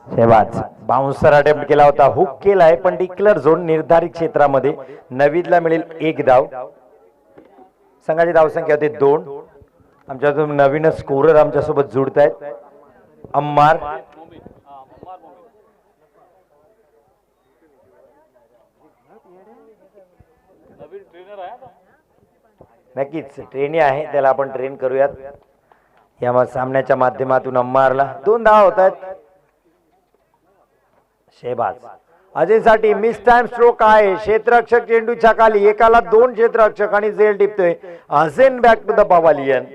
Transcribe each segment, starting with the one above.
शेबाज bouncer attempt केला होता, hook केलाय पण डिक्लेअर झोन निर्धारित क्षेत्रामध्ये. नवीदला मिळेल 1 धाव. संघाची धावसंख्या होते 2. आमच्यातून नवीन स्कोरर आमच्यासोबत जुडत आहेत. अम्मार, नक्कीच ट्रेनी आहे, त्याला आपण ट्रेन करूयात. या सामन्याच्या माध्यमातून अम्मारला 2 धावा होत आहेत. शेबाज अजयसाठी मिस टाइम स्ट्रोक आहे. क्षेत्ररक्षक चेंडूच्या खाली, एकाला 2 क्षेत्ररक्षक आणि झेल टिपतोय. Again back to the pavilion.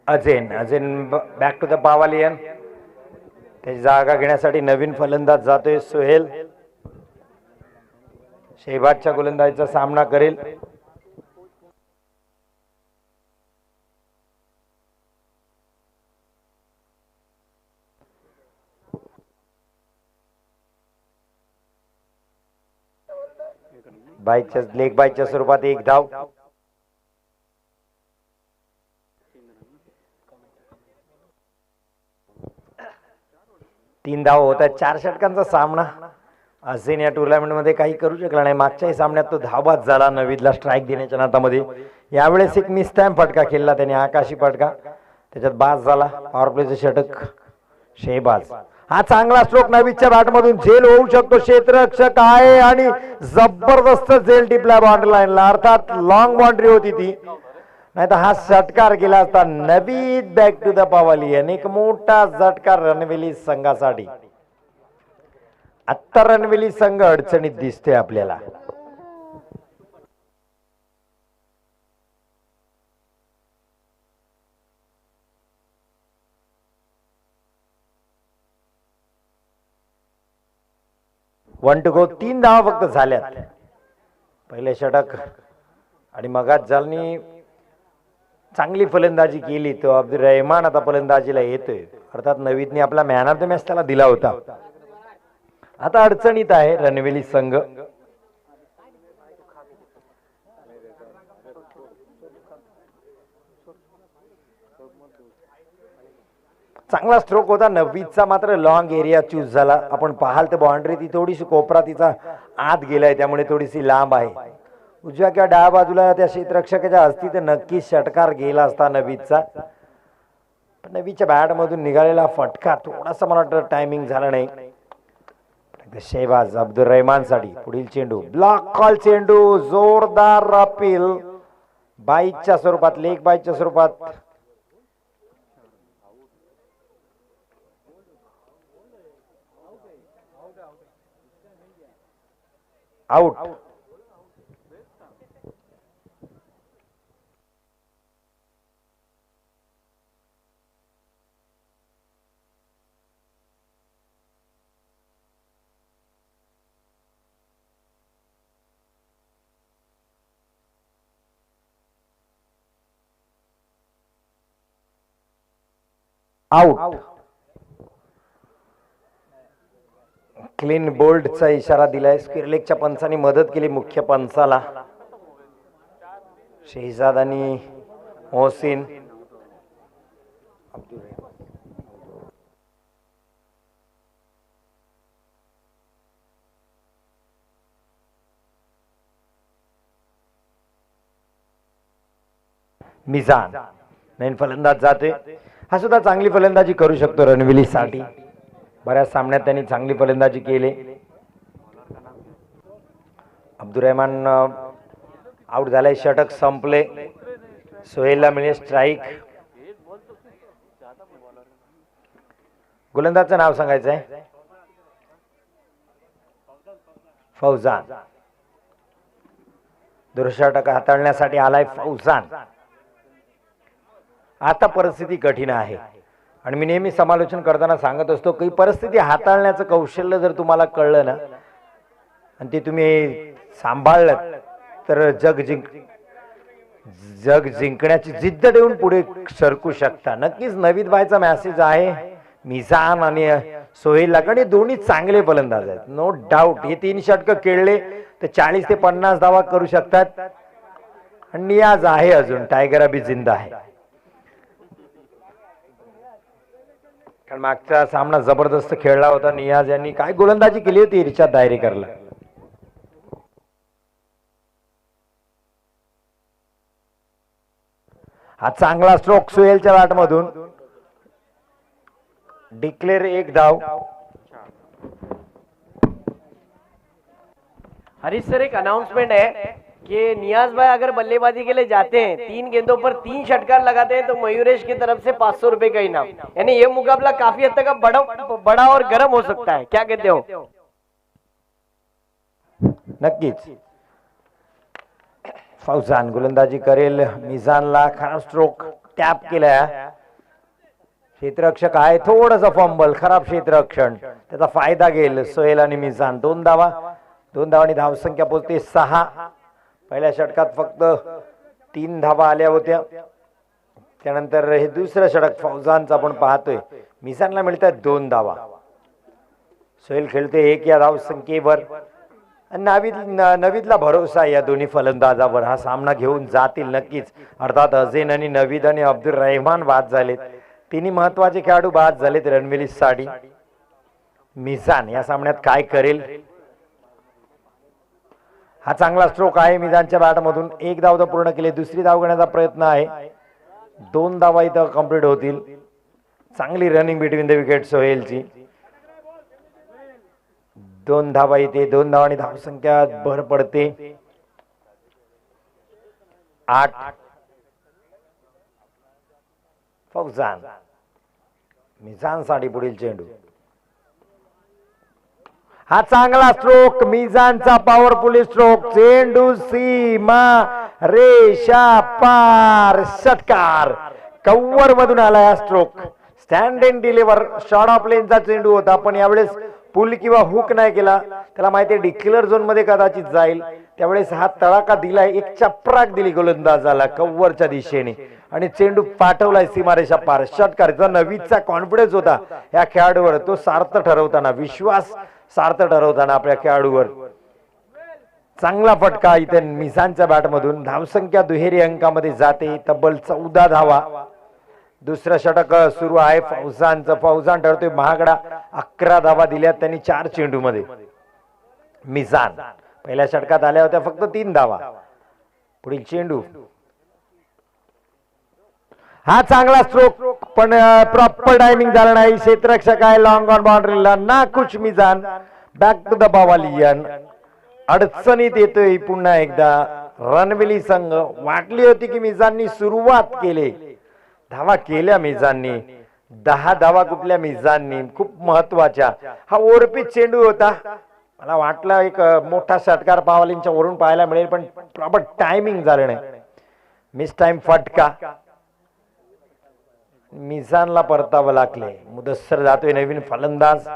Again back to the pavilion. त्याची जागा घेण्यासाठी नवीन फलंदाज जातोय सोहेल. शेहबाजच्या गोलंदाजीचा सामना करेल. लेग बाईच्या स्वरूपात 1 धाव. 3 धाव होत आहेत. 4 षटकांचा सामना. असेन या टुर्नामेंट मध्ये काही करू शकला नाही. मागच्याही सामन्यात तो धावबाद झाला नवीदला स्ट्राईक देण्याच्या नादामध्ये. यावेळेस एक मिस टाइम फटका खेळला त्याने, आकाशी फटका, त्याच्यात बाद झाला. पॉवर प्लेचं षटक शेहबाज. हा चांगला स्ट्रोक नवीदच्या बॅटमधून, झेल होऊ शकतो. क्षेत्ररक्षक आहे आणि जबरदस्त झेल टिपला बाउंड्री लाईनला, अर्थात लॉंग बाउंड्री होती ती, नाही तर हा षटकार गेला असता. Naveed back to the pavilion. एक मोठा झटका रणवेली संघासाठी. आता रणवेली संघ अडचणीत दिसतोय आपल्याला. One to go. 3 धावा फक्त झाल्यात. पहिले षटक आणि मगाच झालनी चांगली फलंदाजी केली. तो अब्दुल रहमान आता फलंदाजीला येतोय. अर्थात नवीदने आपला मॅन ऑफ द मॅच त्याला दिला होता. आता अडचणीत आहे रणवेली संघ. चांगला स्ट्रोक होता नवीदचा, मात्र लॉंग एरिया चूज झाला. आपण पाहाल तर बाउंड्री ती थोडीशी कोपरा तिचा आत गेलाय, त्यामुळे थोडीशी लांब आहे. उजव्या किंवा डाव्या बाजूला त्या क्षेत्ररक्षकाच्या असती तर नक्कीच षटकार गेला असता नवीदचा. पण नवीदच्या बॅट मधून निघालेला फटका थोडासा मला वाटतं टायमिंग झाला नाही. शेहबाज अब्दुल रहमान साठी पुढील चेंडू, ब्लॉक कॉल चेंडू, जोरदार अपील बाईच्या स्वरूपात, लेग बाईच्या स्वरूपात. आउट. आउट. क्लीन बोल्डचा इशारा दिलाय. स्क्वेअरलेगच्या पंचांनी मदत केली मुख्य पंचाला. शेहजाद आणि मोहसिन. मिजान नवीन फलंदाज जाते. हा सुद्धा चांगली फलंदाजी करू शकतो रणवेली साठी. बऱ्याच सामन्यात त्यांनी चांगली फलंदाजी केली. अब्दुल रहमान आउट झालाय. षटक संपले. सोहेलला मिळेल स्ट्राईक. गोलंदाजचं नाव सांगायचं आहे फौजान. दुसरा षटक हाताळण्यासाठी आलाय फौजान. आता परिस्थिती कठीण आहे आणि मी नेहमी समालोचन करताना सांगत असतो की परिस्थिती हाताळण्याचं कौशल्य जर तुम्हाला कळलं ना आणि ते तुम्ही सांभाळलं तर जग जिंकण्याची जिद्द देऊन पुढे सरकू शकता. नक्कीच नवीद भाईचा मेसेज आहे मिझान आणि सोहेलला, कारण हे दोन्ही चांगले फलंदाज आहेत, नो डाऊट. हे 3 षटकं खेळले तर 40 ते 50 धावा करू शकतात. आणि नियाज आहे अजून, टायगर अभी जिंदा आहे. कारण मागचा सामना जबरदस्त खेळला होता. नियाज यांनी काय गोलंदाजी केली होती इर्शाद दायरेकरला. हा चांगला स्ट्रोक सोहेलच्या बॅटमधून. डिक्लेअर 1 धाव. हरीश सर, एक अनाउंसमेंट है कि नियाज भाई अगर बल्लेबाजी के लिए जाते हैं, 3 गेंदों पर 3 षटकार लगाते हैं तो मयूरेश की तरफ से 500 रुपए का इनाम. यानी ये मुकाबला काफी हद तक बड़ा और गर्म हो सकता है. क्या कहते हो? नक्कीच. फौजान गोलंदाजी करेल. मिझानला खराब स्ट्रोक टॅप केला. क्षेत्ररक्षक आहे, थोडंसं फंबल, खराब क्षेत्ररक्षण, त्याचा फायदा घेईल सोहेल आणि मिझान. 2 धावांनी धावसंख्या पोहोचते 6. पहिल्या षटकात फक्त 3 धावा आल्या होत्या. त्यानंतर हे दुसरं षटक फौजानचं आपण पाहतोय. मिझानला मिळतात 2 धावा. सोहेल खेळते 1 या धावसंख्येवर. नवीदला भरोसा या दोन्ही फलंदाजावर. हा सामना घेऊन जातील नक्कीच. अर्थात अझेन आणि नवीद आणि अब्दुल रहमान बाद झालेत. तिन्ही महत्वाचे खेळाडू बाद झालेत रणविलीसाठी. मिझान या सामन्यात काय करेल? हा चांगला स्ट्रोक आहे मिझानच्या बॅटमधून. 1 धाव तर पूर्ण केली. दुसरी धाव घेण्याचा प्रयत्न आहे. 2 धावा इथं कंप्लीट होतील. चांगली रनिंग बिटवीन द विकेट सोहेलची. 2 धावा इथे. 2 धावांनी धावसंख्या भर पडते 8. फौजान मिझानसाठी पुढील चेंडू. हा चांगला स्ट्रोक मिझानचा, पॉवरफुल स्ट्रोक. चेंडू सीमा रेषा पार. षटकार. कव्वर मधून आला हा stroke. Stand and deliver short of लेनचा चेंडू होता, पण यावेळेस पुल किंवा हुक नाही केला. त्याला माहिती डिक्लेअर झोन मध्ये कदाचित जाईल, त्यावेळेस हा तडाखा दिलाय. एक चपराक दिली गोलंदाजाला कव्वरच्या दिशेने आणि चेंडू पाठवलाय सीमारेषा पार. षटकाराचा नवीदचा कॉन्फिडन्स होता या खेळाडूवर, तो सार्थ ठरवताना, विश्वास सार्थ ठरवताना आपल्या खेळाडूवर. चांगला फटका इथे मिझानच्या बॅटमधून. धावसंख्या दुहेरी अंकामध्ये जाते, तब्बल 14 धावा. दुसरं षटक सुरू आहे फौजानचं. फौजान ठरतोय महागडा. 11 धावा दिल्यात त्यांनी 4 चेंडूमध्ये. मिझान पहिल्या षटकात आल्या होत्या फक्त 3 धावा. पुढील चेंडू. हा चांगला स्ट्रोक, पण प्रॉपर टायमिंग झाला नाही. क्षेत्ररक्षक आहे लॉंग ऑन बाउंड्रीला. ना कुछ Mizan. Back to the pavilion. अडचणीत येतोय पुन्हा एकदा रणविली संघ. वाटली होती की मिझाननी सुरुवात केली, धावा केल्या मिझाननी. 10 धावा कुठल्या मिझाननी, खूप महत्वाच्या. हा ओरपीच चेंडू होता. मला वाटलं एक मोठा षटकार बावालींच्या वरून पाहायला मिळेल, पण प्रॉपर टायमिंग झालं नाही. मिस टाइम फटका. मिझानला परतावं लागले. मुदस्सर जातोय नवीन फलंदाज.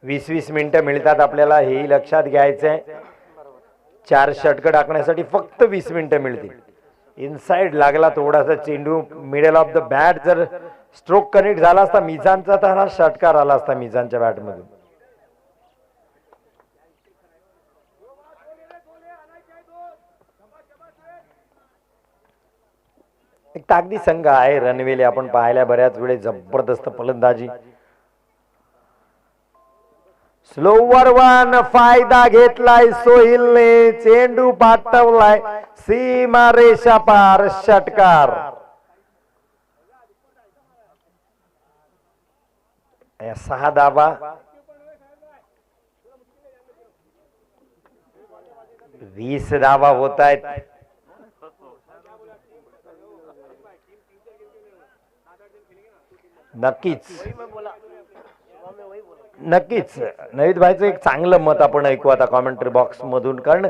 20-20 मिनिटं मिळतात आपल्याला, हेही लक्षात घ्यायचंय. 4 षटकं टाकण्यासाठी फक्त 20 मिनिटं मिळतील. इनसाइड लागला थोडासा चेंडू, मिडल ऑफ द बॅट. जर स्ट्रोक कनेक्ट झाला असता मिझानचा तर हा षटकार आला असता मिझानच्या बॅटमधून. एक ताकदी संघ आहे रणवेले, आपण पाहायला बऱ्याच वेळे. जबरदस्त फलंदाजी. स्लोवर वन, फायदा घेतलाय सोहिलने. चेंडू पाठवलाय सीमा रेषा पार. षटकार. 6 धावा. 20 धावा होत आहेत. नक्कीच नवीद भाईचं एक चांगलं मत आपण ऐकू आता कॉमेंट्री बॉक्स मधून. कारण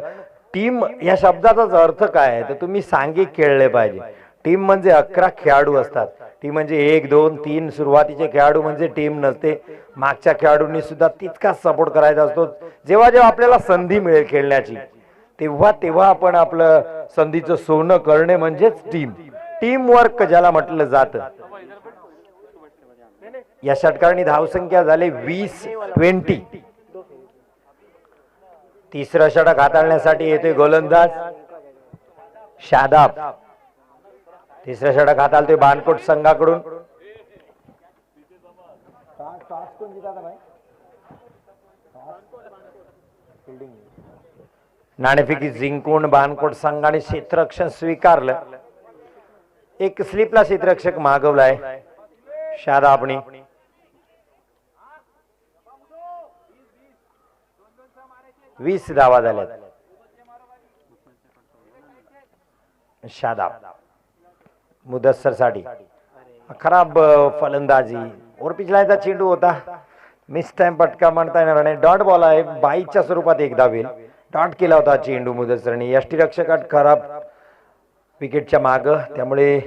टीम या शब्दाचाच अर्थ काय आहे तर तुम्ही सांघिक खेळले पाहिजे. टीम म्हणजे 11 खेळाडू असतात. टीम म्हणजे 1 2 3 सुरुवातीचे खेळाडू म्हणजे टीम नसते. मागच्या खेळाडूंनी सुद्धा तितकाच सपोर्ट करायचा असतो. जेव्हा जेव्हा आपल्याला संधी मिळेल खेळण्याची तेव्हा तेव्हा आपण आपलं संधीचं सोनं करणे म्हणजेच टीम वर्क ज्याला म्हटलं जातं. या षटकारांनी धावसंख्या झाली 20-20. तिसरं षटक हाताळण्यासाठी येतोय गोलंदाज शादाब. तिसरं षटक हाताळतोय बाणकोट संघाकडून. नाणेफेकी जिंकून बाणकोट संघाने क्षेत्ररक्षण स्वीकारलं. एक स्लिपला क्षेत्ररक्षक मागवलाय शादाबनी. वीस धावा झाल्यात. शादाब मुदस्सर साठी खराब फलंदाजी. ओर पिचलायचा चेंडू होता. मिस टाइम पटका म्हणता येणार नाही. डॉट बॉल आहे. 22च्या स्वरूपात एक धावेल. डॉट केला होता चेंडू मुदस्सरने. यष्टीरक्षकात खराब विकेटच्या माग, त्यामुळे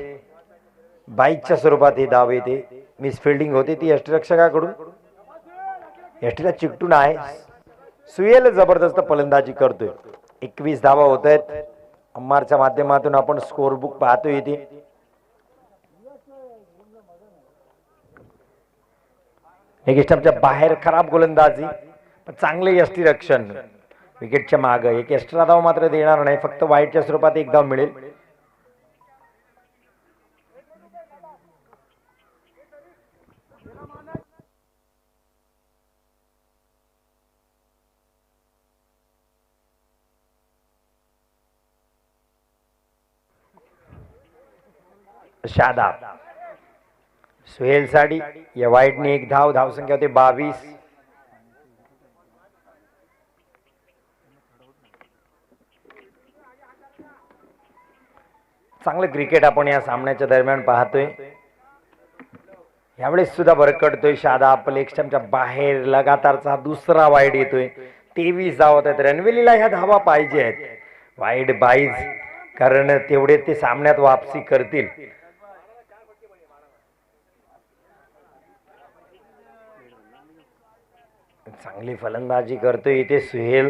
22च्या स्वरूपात हे धाव येते. मिस फिल्डिंग होते ती यष्टीरक्षकाकडून. यष्टीला चिकटून आहे. सुहेल जबरदस्त फलंदाजी करतोय. 21 धावा होत आहेत. अम्मारच्या माध्यमातून आपण स्कोर बुक पाहतोय इथे. एक स्टंपच्या बाहेर खराब गोलंदाजी, पण चांगले यष्टीरक्षण. विकेटच्या माग एक एक्स्ट्रा धाव मात्र देणार नाही. फक्त वाईटच्या स्वरूपात एक धाव मिळेल. शादाब सुहेल साठी या वाईटने एक धाव. धावसंख्या होते 22. चांगलं क्रिकेट आपण या सामन्याच्या दरम्यान पाहतोय. यावेळेस सुद्धा भरकटतोय शादाब. लेग स्टंपच्या बाहेर लगातारचा दुसरा वाईड येतोय. 23 धावत आहेत. रणवेलीला ह्या धावा पाहिजे आहेत. वाईड 22, कारण तेवढे ते सामन्यात वापसी करतील. चांगली फलंदाजी करतोय इथे सुहेल.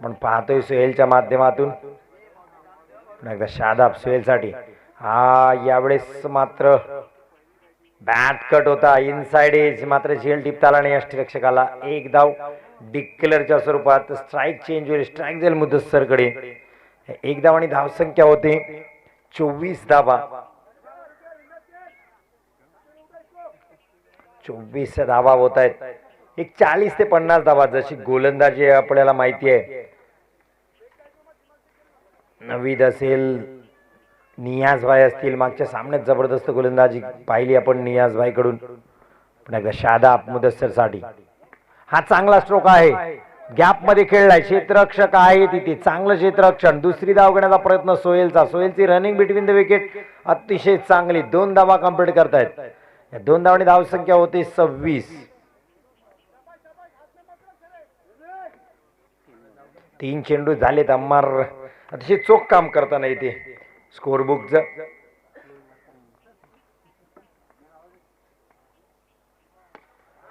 पण पाहतोय सुहेलच्या माध्यमातून एकदा शादाब सुहेल साठी. हा यावेळेस मात्र बॅट कट होता. इनसाइड एज मात्र झेल टिपता आला नाही यष्टीरक्षकाला. एक धाव डिक्लेअरच्या स्वरूपात. स्ट्राईक चेंज होईल. स्ट्राईक जाईल मुदस्सरकडे. एक धाव आणि धावसंख्या होते 24 धावा. 24 धावा होत आहेत. एक 40 ते 50 धावा जशी गोलंदाजी आपल्याला माहिती आहे. नवीद असेल, नियाज भाई असतील. मागच्या सामन्यात जबरदस्त गोलंदाजी पाहिली आपण नियाज भाई कडून. पण एकदा शादाब मुदस्सर साठी. हा चांगला स्ट्रोक आहे. गॅप मध्ये खेळलाय. क्षेत्ररक्षक आहे तिथे. चांगलं क्षेत्ररक्षण. दुसरी धाव घेण्याचा प्रयत्न सोहेलचा. सोहेलची रनिंग बिटवीन द विकेट अतिशय चांगली. 2 धावा कंप्लीट करतायत. या 2 धावांनी धावसंख्या होते 26. 3 चेंडू झालेत. अम्मार अतिशय चोख काम करताना इथे स्कोर बुकचं.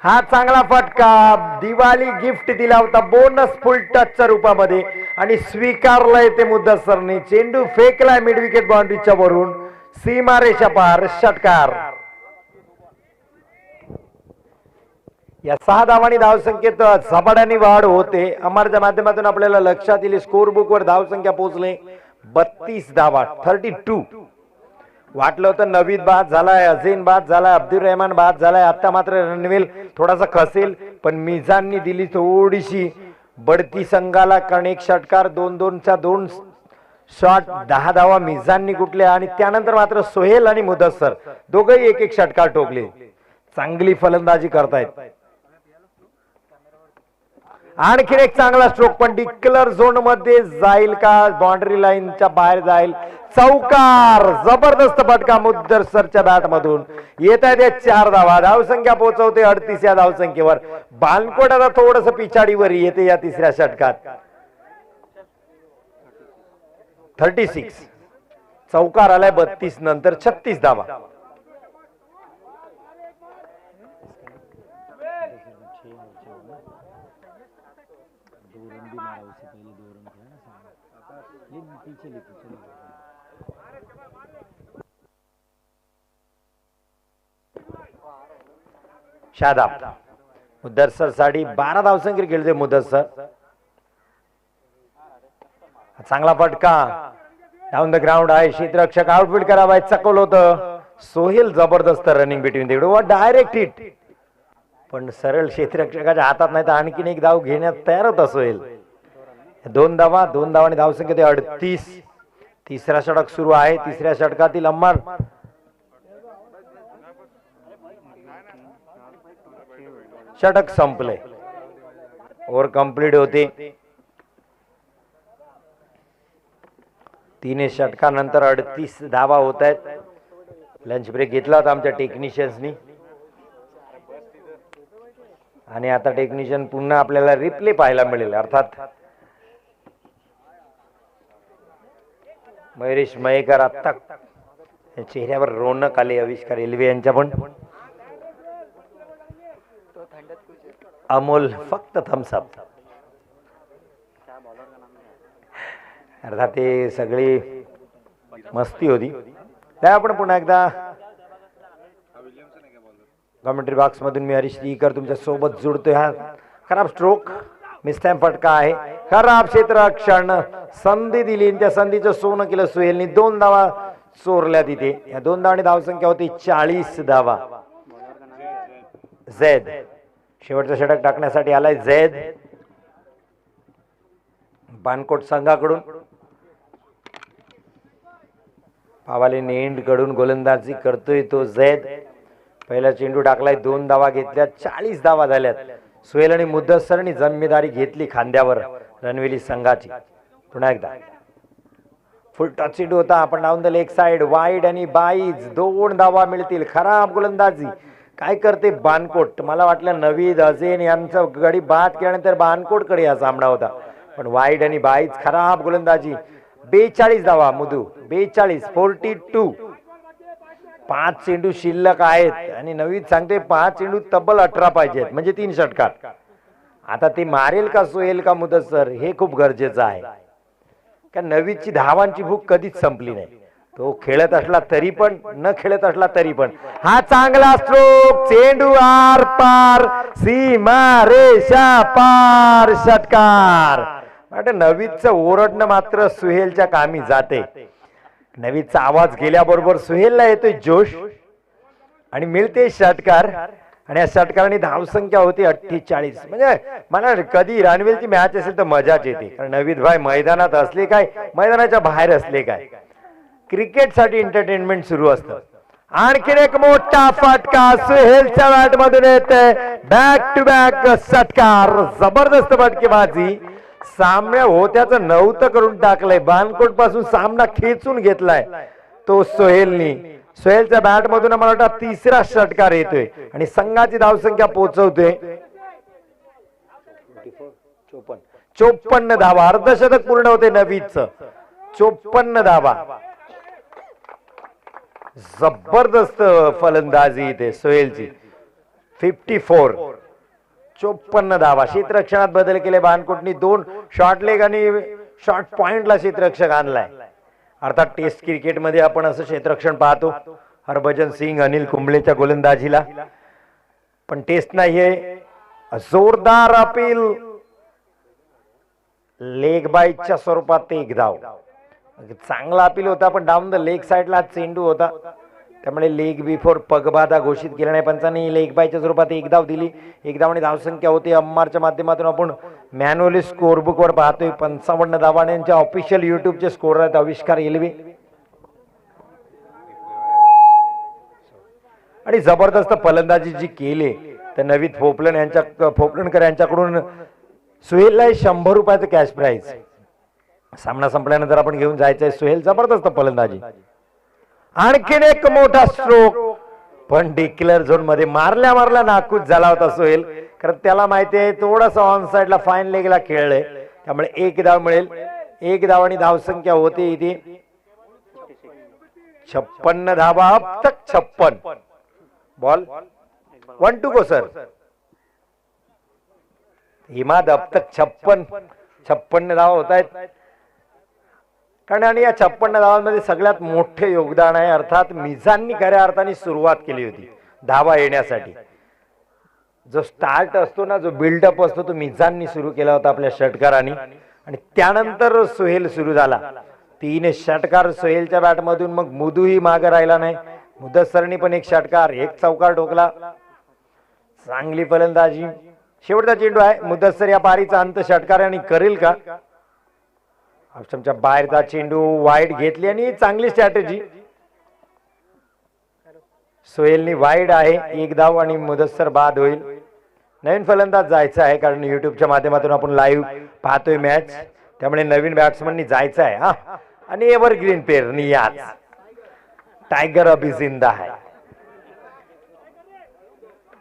हा चांगला फटका. दिवाळी गिफ्ट दिला होता बोनस फुल टचच्या रूपामध्ये आणि स्वीकारलाय ते मुदस्सरने. चेंडू फेकलाय मिड विकेट बाउंड्रीच्या वरून. सीमारेषा पार षटकार. या 6 धावांनी धावसंख्येत झपाट्याने वाढ होते. अमरच्या माध्यमातून आपल्याला लक्षात येईल स्कोर बुक वर धावसंख्या पोहोचले 32 धावा. 32. वाटलं होतं नवीद बाद झालाय, अझीन बाद झालाय, अब्दुल रहमान बाद झालाय. आता मात्र रणवेल थोडासा खसेल, पण मिजाननी दिली थोडीशी बढती संघाला. कारण एक षटकार 2-2च्या 2 शॉट 10 धावा मिजाननी कुठल्या. आणि त्यानंतर मात्र सोहेल आणि मुदस्सर दोघंही एक एक षटकार ठोकले. चांगली फलंदाजी करतायत. आणखी एक चांगला स्ट्रोक, पण डिक्लेअर झोन मध्ये जाईल का बाउंड्री लाईनच्या बाहेर जाईल. चौकार. जबरदस्त फटका मुदस्सरच्या बॅट मधून. येत आहे 4 धावा. धावसंख्या पोहोचवते 38 या धावसंख्येवर. बाणकोट आता थोडस पिछाडीवर येते या तिसऱ्या षटकात. 36. चौकार आलाय 32 नंतर 36 धावा. शादाब मुदस्सर साठी 12 धावसंख्येत खेळते मुदस्सर. चांगला फटका डाऊन द ग्राउंड आहे. क्षेत्ररक्षक आउटफील्ड करावाय चकवलं होतं. सोहेल जबरदस्त रनिंग बिटवीन तिकडे व डायरेक्ट हिट, पण सरळ क्षेत्ररक्षकाच्या हातात नाही तर आणखीन एक धाव घेण्यात तयार होता सोहेल. 2 धावांनी धावसंख्या ते 38. तिसरा षटक सुरू आहे. तिसऱ्या षटकातील अम्मार षटक संपले. ओव्हर कंप्लीट होते. 3 षटकानंतर 38 धावा होत आहेत. लंच ब्रेक घेतला होता आमच्या टेक्निशियन्सनी आणि आता टेक्निशियन पुन्हा आपल्याला रिप्ले पाहायला मिळेल. अर्थात मयुरेश मयेकर आत्ता चेहऱ्यावर रोनक आले. आविष्कार रेल्वे यांच्या पण. अमोल फक्त थम्सअप. अर्थात ते सगळी मस्ती होती. त्या आपण पुन्हा एकदा कमेंट्री बॉक्स मधून मी हरीश दीकर तुमच्या सोबत जुडतोय. हा खराब स्ट्रोक मिस्टॅम फटका आहे. खराब क्षेत्ररक्षण संधी दिली. त्या संधीचं सोनं केलं सोहेलनी. 2 धावा चोरल्या तिथे. या 2 धावांनी धावसंख्या होती 40 धावा. झैद शेवटचं षटक टाकण्यासाठी आलाय. झैद बानकोट संघाकडून पावाले एंड कडून गोलंदाजी करतोय तो झैद. पहिला चेंडू टाकलाय. 2 धावा घेतल्या. 40 धावा झाल्यात. सोहेल आणि मुदस्सरनी जिम्मेदारी घेतली खांद्यावर रणवेली संघाची. पुन्हा एकदा फुल टच चेंडू होता. आपण down the leg side wide आणि बाईज. 2 धावा मिळतील. खराब गोलंदाजी काय करते बानकोट. मला वाटलं नवीद अझेन यांचा गडी बाद केल्यानंतर बानकोटकडे हा सामना होता, पण वाईड आणि बाईज. खराब गोलंदाजी. 42 धावा मुदू. 42. 5 चेंडू शिल्लक आहेत आणि नवीद सांगते 5 चेंडू तब्बल 18 पाहिजेत म्हणजे 3 षटकात. आता ते मारेल का सोहेल का मुदस्सर हे खूप गरजेचं आहे, कारण नवीदची धावांची भूक कधीच संपली नाही. तो खेळत असला तरी पण न खेळत असला तरी पण. हा चांगला स्ट्रोक. चेंडू आर पार. सीमा रेषा पार. षटकार. नवीदचं ओरडणं मात्र सुहेलच्या कामी जाते. नवीदचा आवाज गेल्याबरोबर सुहेलला येतोय जोश आणि मिळते षटकार. आणि या षटकाराने धावसंख्या होती 48. म्हणजे मला कधी रणवेलची मॅच असेल तर मजाच येते, कारण नवीद भाई मैदानात असले काय मैदानाच्या बाहेर असले काय क्रिकेटसाठी एंटरटेनमेंट सुरू असतं. आणखीन एक मोठा फटका सुहेलच्या बॅट मधून येते. बॅक टू बॅक षटकार. जबरदस्त फटकेबाजी. सामन्या होत्याचं नव्हतं करून टाकलंय. बानकोट पासून सामना खेचून घेतलाय तो सोहेलनी. सोहेलच्या बॅट मधून मला वाटतं 3रा षटकार येतोय आणि संघाची धावसंख्या पोहोचवतोय 54 धावा. अर्धशतक पूर्ण होते नवीदचं. 54 धावा. जबरदस्त फलंदाजी इथे सोहेलची. 54. 54 धावा. क्षेत्ररक्षणात बदल केले बानकोटनी. 2 शॉर्ट लेग आणि शॉर्ट पॉइंटला क्षेत्ररक्षक आणलाय. अर्थात टेस्ट क्रिकेटमध्ये आपण असं क्षेत्ररक्षण पाहतो हरभजन सिंग अनिल कुंबळेच्या गोलंदाजीला, पण टेस्ट नाहीये. जोरदार अपील. लेग बाईटच्या स्वरूपात 1 धाव. चांगला अपील होता, पण डाऊन द लेग साइडला चेंडू होता त्यामुळे लेग बिफोर पगबाधा घोषित केला नाही पंचांनी. लेग बायच्या स्वरूपात 1 धाव दिली. 1 धावांनी धावसंख्या होती. अम्मारच्या माध्यमातून आपण मॅन्युअली स्कोर बुक वर पाहतोय 55 धावा. यांच्या ऑफिशियल युट्यूबचे स्कोर आहेत आविष्कार रेल्वे. आणि जबरदस्त फलंदाजी जी केली तर नवीद फोपलणकर यांच्याकडून सुहेलला 100 रुपयाचं कॅश प्राइज. सामना संपल्यानंतर आपण घेऊन जायचंय. सुहेल जबरदस्त फलंदाजी. आणखीन एक मोठा स्ट्रोक, पण डिक्लेअर झोन मध्ये मारल्या नाकूच झाला होता सोहेल, कारण त्याला माहिती आहे थोडासा ऑन साइडला फाईन लेगला खेळलंय त्यामुळे 1 धाव मिळेल. 1 धाव आणि धावसंख्या होते इथे 56 धावा, अब तक 56 बॉल 1 2 को सर। इमाद अब तक 56 धावा होत आहेत, कारण आणि या 56 धावांमध्ये सगळ्यात मोठे योगदान आहे अर्थात मिझाननी खऱ्या अर्थाने सुरुवात केली होती धावा येण्यासाठी। जो स्टार्ट असतो ना, जो बिल्डअप असतो, तो मिझाननी सुरू केला होता आपल्या षटकारांनी, आणि त्यानंतर सोहेल सुरू झाला। 3 षटकार सोहेलच्या बॅटमधून, मग मुदूही मागे राहिला नाही, मुदस्सरनी पण एक षटकार, एक चौकार ठोकला, चांगली फलंदाजी। शेवटचा चेंडू आहे, मुदस्सर या पारीचा अंत षटकाराने करेल का? ऑप्शनच्या बाहेरचा चेंडू वाईड घेतली आणि चांगली स्ट्रॅटेजी, सोहेलनी वाईड आहे, 1 धाव आणि मुदस्सर बाद होईल। नवीन फलंदाज जायचा आहे, कारण युट्यूबच्या माध्यमातून आपण लाईव्ह पाहतोय मॅच, त्यामुळे नवीन बॅट्समननी जायचं आहे हा। आणि एव्हरग्रीन पेअर नियाज, टायगर अभी जिंदा है,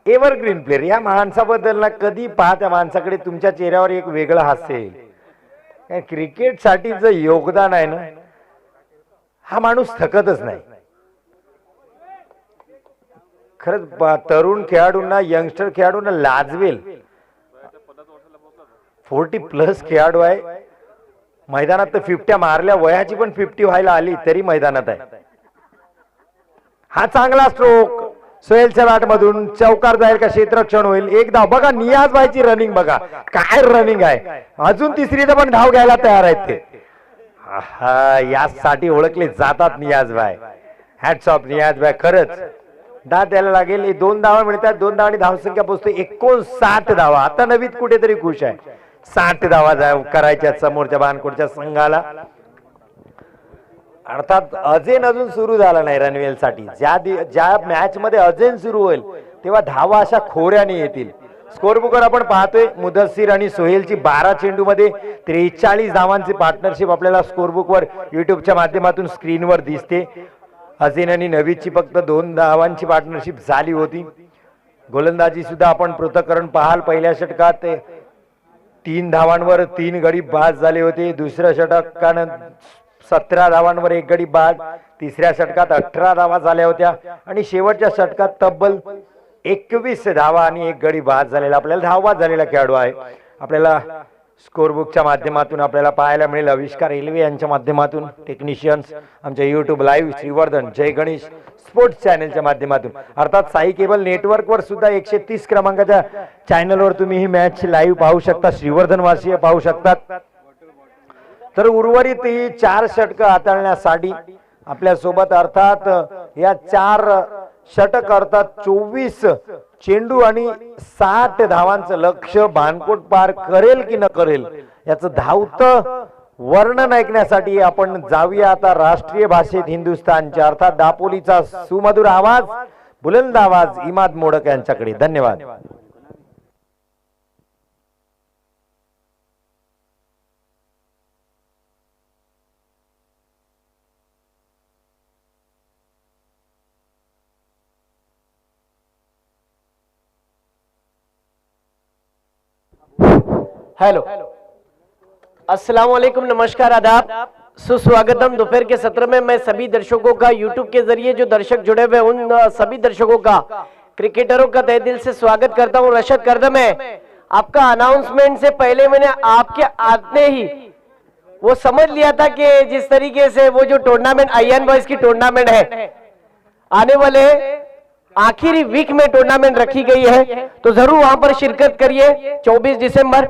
एव्हरग्रीन प्लेअर। या माणसाबद्दल ना कधी पहा, त्या माणसाकडे तुमच्या चेहऱ्यावर एक वेगळं हास्य येईल। क्रिकेटसाठी जे योगदान आहे ना, हा माणूस थकतच नाही। खरंच तरुण खेळाडूंना, यंगस्टर खेळाडूंना लाजवेल। 40+ खेळाडू आहे मैदानात, तर 50 मारल्या, वयाची पण 50 व्हायला आली तरी मैदानात आहे। हा चांगला स्ट्रोक सोहेलच्या बॅट मधून, चौकार जाईल का, क्षेत्ररक्षण होईल, 1 धाव। बघा नियाज भाईची रनिंग, बघा काय रनिंग आहे, अजून तिसरीचं पण धाव घ्यायला तयार आहेत ते। हा, यासाठी ओळखले जातात नियाज भाई, हॅट्स ऑफ नियाज भाई, खरंच दाद द्यायला लागेल। 2 धावा मिळतात, 2 धावांनी धावसंख्या पोहोचते 59 धावा। आता नवीन कुठेतरी खुश आहे, 60 धावा करायच्या समोरच्या बानकोटच्या संघाला। अर्थात अजैन अजून सुरू झाला नाही रणवेल साठी। ज्या मॅच मध्ये अजैन सुरू होईल तेव्हा धावा अशा खोऱ्याने येतील। स्कोरबुकवर आपण पाहतोय मुदस्सीर आणि सोहेलची 12 चेंडू मध्ये 43 धावांची पार्टनरशिप आपल्याला स्कोरबुकवर युट्यूबच्या माध्यमातून स्क्रीनवर दिसते। अजैन आणि नवीदची फक्त 2 धावांची पार्टनरशिप झाली होती। गोलंदाजी सुद्धा आपण पृथक्करण पाहाल, पहिल्या षटकात 3 धावांवर 3 गडी बाद झाले होते, दुसऱ्या षटकात 17 धावांवर 1 गडी बाद, तिसऱ्या षटकात 18 धावा झाल्या होत्या, आणि शेवटच्या षटकात तब्बल 21 धावा आणि 1 गडी बाद झालेला आपल्याला धावबाद झालेला खेळाडू आहे। आपल्याला स्कोरबुकच्या माध्यमातून आपल्याला पाहायला मिळेल आविष्कार रेल्वे यांच्या माध्यमातून, टेक्निशियन्स आमच्या युट्यूब लाईव्ह श्रीवर्धन जय गणेश स्पोर्ट्स चॅनलच्या माध्यमातून, अर्थात साई केबल नेटवर्कवर सुद्धा 130 क्रमांकाच्या चॅनलवर तुम्ही ही मॅच लाईव्ह पाहू शकता, श्रीवर्धन वासीय पाहू शकतात। तर उर्वरित ही 4 षटक हाताळण्यासाठी आपल्या सोबत अर्थात या 4 षटक अर्थात 24 चेंडू आणि 60 धावांचं लक्ष्य बानकोट पार करेल की न करेल याचं धावतं वर्णन ऐकण्यासाठी आपण जाऊया आता राष्ट्रीय भाषेत हिंदुस्थानच्या अर्थात दापोलीचा सुमधुर आवाज, बुलंद आवाज इमाद मोडक यांच्याकडे। धन्यवाद। हेलो, अस्सलाम वालेकुम, नमस्कार, आदाब, सुस्वागतम। दोपहर के सत्र में मैं सभी दर्शकों का यूट्यूब के जरिए जो दर्शक जुड़े हुए उन सभी दर्शकों का, क्रिकेटरों का तहे दिल से स्वागत करता हूं। रशद करदम है। आपका अनाउंसमेंट से पहले मैंने आपके आते ही वो समझ लिया था कि जिस तरीके से वो जो टूर्नामेंट आईएन बॉयज की टूर्नामेंट है, आने वाले आखिरी वीक में टूर्नामेंट रखी गई है, तो जरूर वहां पर शिरकत करिए। 24 दिसंबर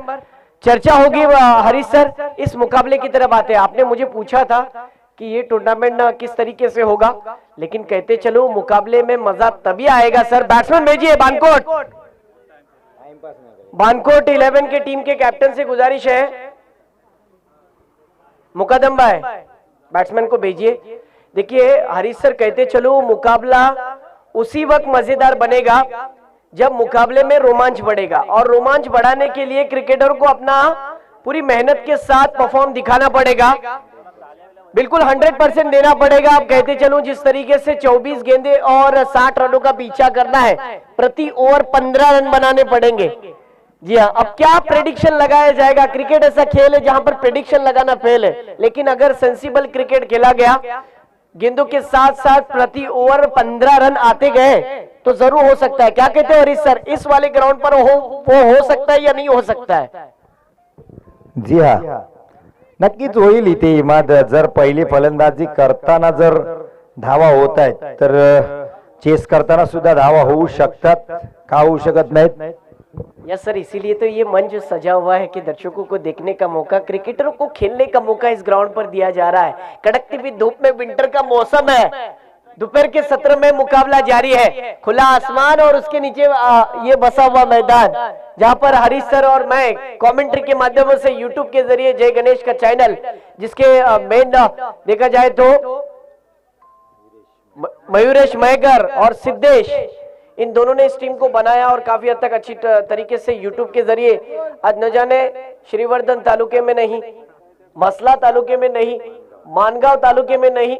चर्चा होगी। हरीश सर, इस मुकाबले की तरफ आते हैं। आपने मुझे पूछा था कि ये टूर्नामेंट किस तरीके से होगा, लेकिन कहते चलो मुकाबले में मजा तभी आएगा। सर बैट्समैन भेजिए। बानकोट 11 के टीम के कैप्टन से गुजारिश है, मुकदम भाई बैट्समैन को भेजिए। देखिए हरीश सर, कहते चलो मुकाबला उसी वक्त मजेदार बनेगा जब मुकाबले में रोमांच बढ़ेगा, और रोमांच बढ़ाने के लिए क्रिकेटर को अपना पूरी मेहनत के साथ परफॉर्म दिखाना पड़ेगा, बिल्कुल 100% देना पड़ेगा। आप कहते चलो जिस तरीके से 24 गेंदे और 60 रनों का पीछा करना है, प्रति ओवर 15 रन बनाने पड़ेंगे। जी हाँ, अब क्या प्रेडिक्शन लगाया जाएगा? क्रिकेट ऐसा खेल है जहां पर प्रेडिक्शन लगाना फेल है, लेकिन अगर सेंसिबल क्रिकेट खेला गया गेंदों के साथ साथ प्रति ओवर 15 रन आते गए तो जरूर हो सकता है। क्या कहते हो हरीश सर, इस वाले ग्राउंड पर वो हो सकता है या नहीं हो सकता है? जी हा, नक्कीच होईल इथे इमाद. जर पहिली फलंदाजी करताना जर धावा होत आहेत तर चेस करताना सुद्धा धावा होऊ शकतात, का होऊ शकत नाहीत? यस सर, इसीलिए तो ये मंच सजा हुआ है कि दर्शकों को देखने का मौका, क्रिकेटरों को खेलने का मौका इस ग्राउंड पर दिया जा रहा है। कड़कती हुई धूप में, विंटर का मौसम है, दोपहर के सत्र में मुकाबला जारी है। खुला आसमान और उसके नीचे ये बसा हुआ मैदान, जहां पर हरीश सर और मैं कमेंट्री के माध्यमों से यूट्यूब के जरिए जय गणेश का चैनल, जिसके मेन देखा जाए तो मयूरेश मयकर और सिद्धेश, इन दोनों ने इस टीम को बनाया और काफी हद तक अच्छी तरीके से यूट्यूब के जरिए आज न जाने श्रीवर्धन तालुके में नहीं, मसला तालुके में नहीं, मानगांव तालुके में नहीं,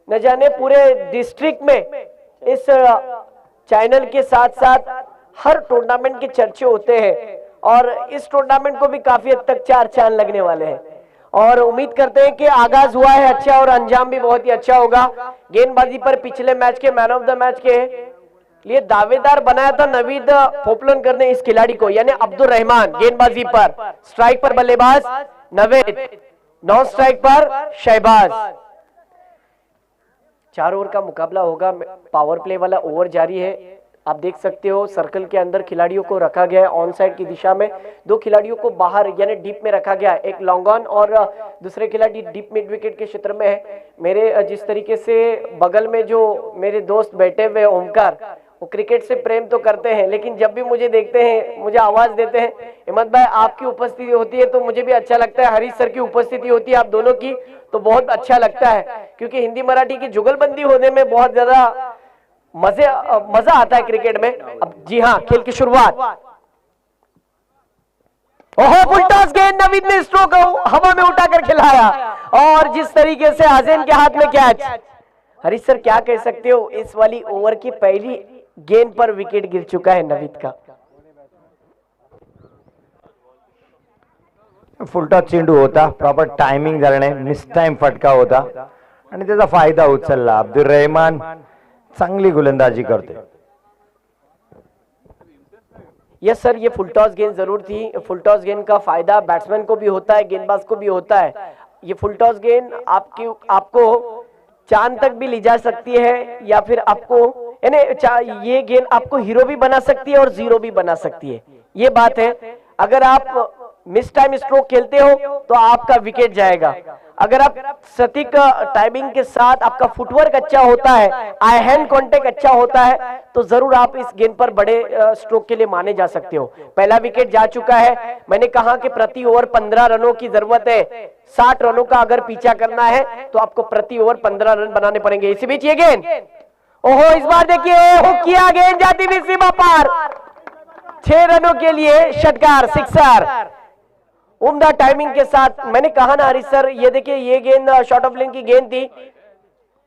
न जाने पूरे डिस्ट्रिक्ट में इस चैनल के साथ साथ हर टूर्नामेंट के चर्चे होते हैं और इस टूर्नामेंट को भी काफी हद तक चार चांद लगने वाले हैं और उम्मीद करते हैं कि आगाज हुआ है अच्छा और अंजाम भी बहुत ही अच्छा होगा। गेंदबाजी पर पिछले मैच के मैन ऑफ द मैच के लिए दावेदार बनाया था नवीद पोपलनकर ने इस खिलाड़ी को, यानी अब्दुल रहमान। गेंदबाजी पर स्ट्राइक पर बल्लेबाज नवेद, नॉन स्ट्राइक पर शहबाज। 4 ओवर का मुकाबला होगा, पावर प्ले वाला ओवर जारी है। आप देख सकते हो सर्कल के अंदर खिलाड़ियों को रखा गया है ऑन साइड की दिशा में, 2 खिलाड़ियों को बाहर यानी डीप में रखा गया है, एक लॉन्ग ऑन और दूसरे खिलाड़ी डीप मिड विकेट के क्षेत्र में है। मेरे जिस तरीके से बगल में जो मेरे दोस्त बैठे हुए ओमकार, वो क्रिकेट से प्रेम तो करते हैं लेकिन जब भी मुझे देखते हैं, मुझे आवाज देते हैं, हिम्मत भाई आपकी उपस्थिति होती है तो मुझे भी अच्छा लगता है, हरीश सर की उपस्थिति होती है आप दोनों की तो बहुत अच्छा लगता है, क्योंकि हिंदी मराठी की जुगलबंदी होने में बहुत ज्यादा मजा आता है क्रिकेट में। अब जी हाँ, खेल की शुरुआत। ओहो, फुल टॉस गेंद, नवीद ने स्ट्रोक हवा में उठाकर खिलाया और जिस तरीके से आज़ीन के हाथ में कैच। हरीश सर क्या कह सकते हो, इस वाली ओवर की पहली गेंद पर विकेट गिर चुका है नवीद का। फुलटॉस चेंडू होता, प्रॉपर टायमिंग झालं नाही, मिस टाइम फटका होता आणि त्याचा फायदा उचलला. अब्दुल रहमान चांगली गोलंदाजी करते. यस सर, ये फुल टॉस गेंद जरूर थी। फुल टॉस गेंद का फायदा बैट्समैन को भी होता है, गेंदबाज को भी होता है। ये फुल टॉस गेंद आपको चांद तक भी ले जा सकती है या फिर आपको यानी ये गेंद आपको हीरो भी बना सकती है और जीरो भी बना सकती है। ये बात है, अगर आप मिस टाइम स्ट्रोक खेलते हो तो आपका विकेट जाएगा, अगर आप सटीक टाइमिंग के साथ आपका फुटवर्क अच्छा होता है, आई हैंड कांटेक्ट अच्छा होता है तो जरूर आप इस गेंद पर बड़े स्ट्रोक के लिए माने जा सकते हो। पहला विकेट जा चुका है। मैंने कहा कि प्रति ओवर 15 रनों की जरूरत है, 60 रनों का अगर पीछा करना है तो आपको प्रति ओवर 15 रन बनाने पड़ेंगे। इसी बीच ये गेंद, ओहो इस बार देखिए हुक किया, गेंद जाती हुई सीमा पार, 6 रनों के लिए षटकार, सिक्सर, उम्दा टाइमिंग के साथ। मैंने कहा ना हरीश सर, ये देखिए ये गेंद शॉर्ट ऑफ लेन की गेंद थी,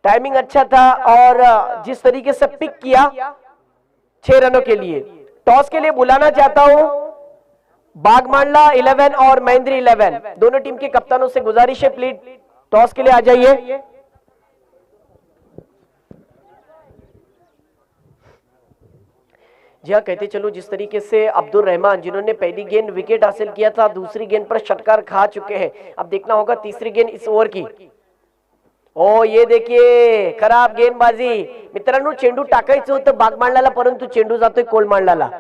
टाइमिंग अच्छा था और जिस तरीके से पिक किया 6 रनों के लिए। टॉस के लिए बुलाना चाहता हूं बागमांडला 11 और महेंद्री 11, दोनों टीम के कप्तानों से गुजारिश है प्लीज टॉस के लिए आ जाइए। जी हाँ, कहते चलो जिस तरीके से अब्दुल रहमान जिन्होंने पहली गेंद विकेट हासिल किया था, दूसरी गेंद पर षटकार खा चुके हैं। अब देखना होगा तीसरी गेंद इस ओव्हर की। ओ ये देखिए खराब गेंदबाजी मित्रांनो, चेंडू टाकायचं होतं बागमांडला परंतु चेंडू जातोय कोलमांडला।